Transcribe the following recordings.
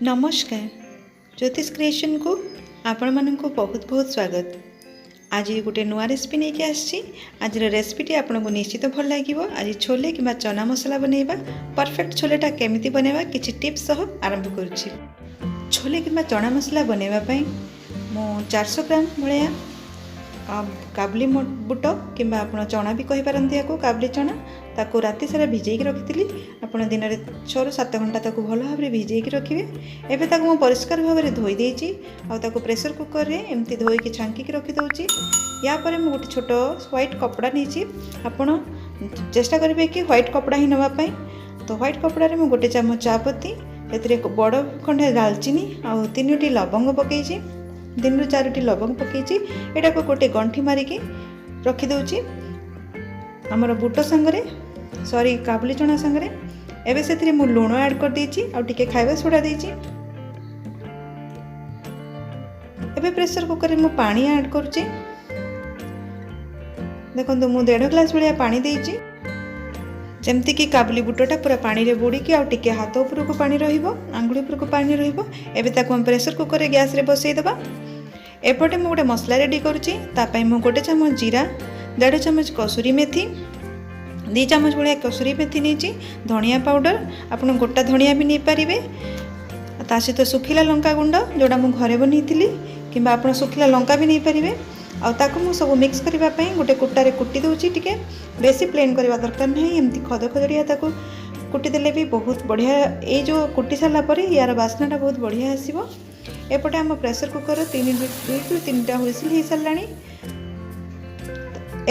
नमस्कार। ज्योतिष क्रिएशन को आपण मानक बहुत बहुत स्वागत। आज गोटे नुआ रेसिपी नहीं आसी। आज रेसिपीटी आपको निश्चित भल लगे। आज छोले कि चना मसला बनैबा परफेक्ट छोलेटा केमिति बनैबा किछि टिप्स सह आरंभ करुछि। छोले कि चना मसला बनैबा मो 400 ग्राम भाया काबुली बुट कि चना भी कहींपारती या काबुली चना ताको राति सारा भिजेक रखी। आप दिन में 6 ରୁ 7 घंटा ताको भल भाव में भिजेक रखिए। एबे ताको मो परिष्कार भाव में धोई देछि आ ताको प्रेशर कुकर रे एमती धोईकी छांकी रखी दउछि। या पर मु गोटे छोट व्हाइट कपड़ा नहीं आपण चेष्टा करेंगे कि व्हाइट कपड़ा ही नवा पाई। तो व्हाइट कपड़ा रे मु गोटे चामच चापत्ती से बड़ खंडे दालचीनी आ 3टी लवंग पकई 3 ରୁ 4ଟି लवंग पकई एटा को गोटे गंठी मारिकी रखी दउछि हमर बुट संगरे सॉरी काबुली चना संगरे। एबे से मु लुण ऐड कर देछि आ टिके खाइबा सोडा देछि। एबे प्रेशर कुकर रे मु पानी ऐड करछि। देखंतु मु 1.5 ग्लास भलिया पानी देछि जेमति कि काबुली बुटटा पूरा पानी रे बुड़ी कि आ टिके हाथ ऊपर को पानी रहिबो आंगुली ऊपर को पानी रहिबो। एबे ताको हम प्रेशर कुकर रे गैस रे बसई देबा। एपटे मु गोटे मसला रेडी करुछि। ता पई मु गोटे चामच जीरा 1.5 चामच कसूरी मेथी 2 चामच भाया कसूरी मेथी नहीं धनिया पाउडर आपन गोटा धनिया भी नहीं पारे ता सहित सुखिला लंका गुंड जोड़ा मु घरे बनी कि आप सुखिला लंका भी नहीं पारे आउ सब मिक्स करने गोटे कुटारे कुटी दूची टिके बेसी प्लेन करवा दरकार नहीं एमती खद खदड़िया ताको कुटी देले भी बहुत बढ़िया। ये जो कुटी सारा पर यार बास्नाटा बहुत बढ़िया आसीबो। एपटे आम प्रेशर कुकर 2 ରୁ 3टा हुइसिल हो साराणी।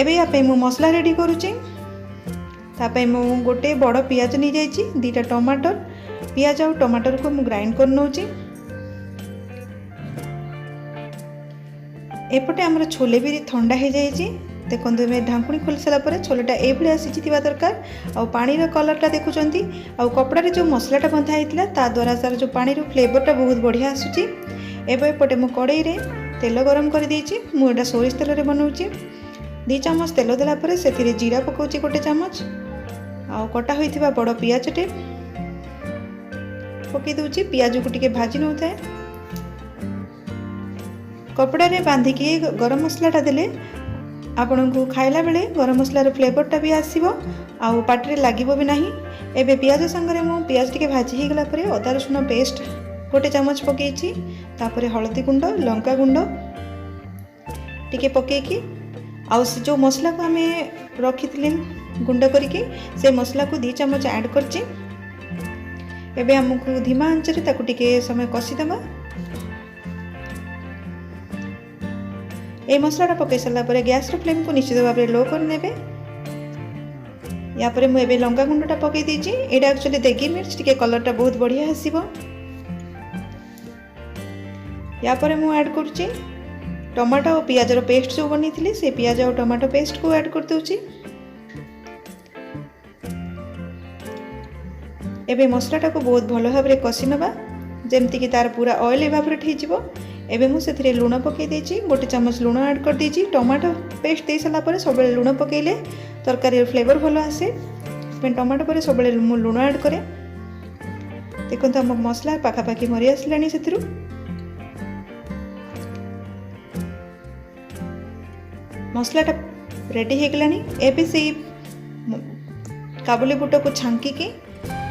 एबे या पे मु मसला रेडी करुछि। तापे मु गोटे बड़ पियाज नहीं जाइछि 2टा टमाटर पियाज और टमाटर को मु ग्राइंड कर नउछि। एपटे हमर छोले भी ठंडा हो जाइछि। देखंतु मे ढांकुणी खोल सारा पर छोलेटा ए भलिया सिझिथिबा दरकार। आ पानी रो कलरटा देखुचंती आ कपड़ा रे जो मसलाटा बंधा हेतिला ता द्वारा सारा जो पानी रो फ्लेवरटा बहुत बढ़िया आसुछि। एबे एपटे मु कड़ाई रे तेल गरम कर देछि। मु एटा सोरिष तेल रे बनउछि। 2 चामच तेल देला पर से जीरा पकाउछि गोटे चामच आ कटा होइथिबा बड़ पियाजटे पकई दूची। पियाज को टिके भाजी नौ थाए कपड़ा रे बांधिकी गरम मसलाटा देले आपण को खाइला बेले गरम मसलार फ्लेवरटा भी आसीबो आ पाटरे लागिबो भी नाही। एबे पियाज संगरे मु पियाज टिके भाजी हे गला परे अदा रसुन पेस्ट गोटे चामच पकईछि। तापरे हळदी गुंड लंका गुंड टिके पकईकी आउ जो मसला को आम रखी गुंड करके से मसला को 2 चामच ऐड करछि। एबे हमको धीमा आंच रे ताकू टिके समय कसीदेबा। ए मसलाटा पकई सारा पर गैस रो फ्लेम को निश्चित भाव में लो कर नेबे। या पर मु एबे लंका गुंडटा पकई देछि। एटा एक्चुअली देगी मिर्च टिके कलरटा बहुत बढ़िया आसीबो। या पर मु ऐड करछि टमाटो और पियाज रो पेस्ट जो बनी थी से पियाज और टमाटो पेस्ट को ऐड कर दूची। एबे मसलाटा को बहुत भल भाव में कषि नबा जेमती कि तार पूरा ऑयल इवापोरेट हो जिवो। एबे मु सेथिरे लूण पकई देछि गोटे चामच लूण ऐड कर देछि। टमाटो पेस्ट दे सारा पर सब लूण पकईले तरकारी फ्लेवर भल आसे। टमाटो पर सब मु लूण ऐड करे। देखो हम मसला पाखापाखि मरी आसलानी सेथिरु मसलाटा रेडी हो गलानी। एबे से काबुली बुट को छांकी की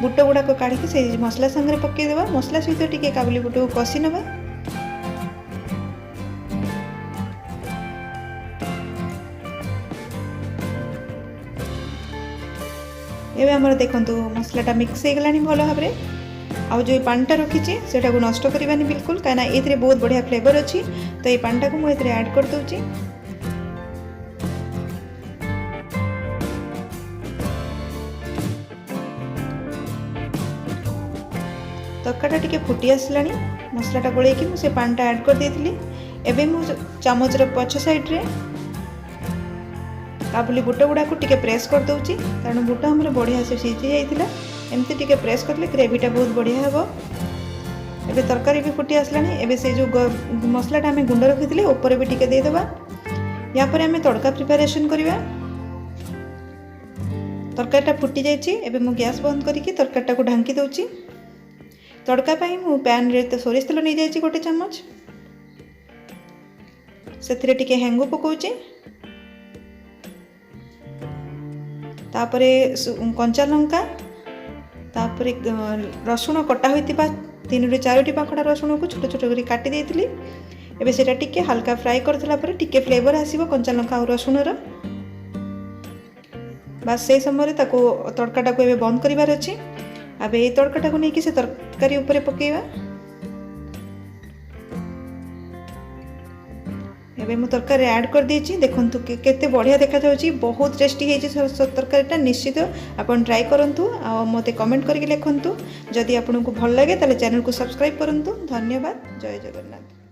बुट गुड़ाक काढ़ी से मसला संगे पकई देबा। मसला सहित टिके काबुली बुट को कषि नबा। एबे हमर देखंतु मसलाटा मिक्स हो गलानी भल भाव में। आ जो पानीटा रखी सेटा को नष्ट करबानी बिल्कुल कहीं ये बहुत बढ़िया फ्लेवर अच्छी। तो ये पानीटा को मुझे ऐड कर दूची। तरकाटा टिके फुटी आसलानी मसलाटा गोलैकी मुझे पानीटा ऐड कर देइथिली। एबे मु चामच पछ साइड रे काबुली बुट गुड़ा को टिके प्रेस कर दूची कारण बुट हमर बढ़िया से सीझी जाइथिला। एमती टिके प्रेस करले ग्रेवीटा बहुत बढ़िया हेबो। एबे तरकारी भी फुटी आसलानी। एबे से जो मसलाटा आम गुंड रखी ऊपर भी टिके दे देबा। या पर आम तड़का प्रिपरेशन करवा। तरकारीटा फुटी जाइए। एबे मु गैस बंद करके तरकारीटा को ढांकी दूची। तड़का पाई मु पैन रे तो सोरिष तेल नहीं जाइए गोटे चम्मच से टिके हेंगु पकाउचे तापरे कंचा लंका तापरे रसुण कटा होइतिबा 3 ରୁ 4टी पाखड़ा रसुण को छोट छोट करी काटी देइतिली। एबे सेटा टिके हल्का फ्राई करथला परे टिके फ्लेवर आसीबो कंचा लंका और रसुण रो। बस से समय ताको तड़काटा को एबे बंद करिवार अछि। एबे ए तड़काटा को नेकी से तरकारी ऊपर पकेइबा। एबे मु तरकारी ऐड कर देछि। देखंतु केते बढ़िया देखा जाउछि, बहुत टेस्टी हेछि तरकारीटा। निश्चित आपन ट्राई करंतु आ मते कमेंट करके लिखंतु। जदि आपनको भल लागे ताले चैनल को सब्सक्राइब करंतु। धन्यवाद। जय जगन्नाथ।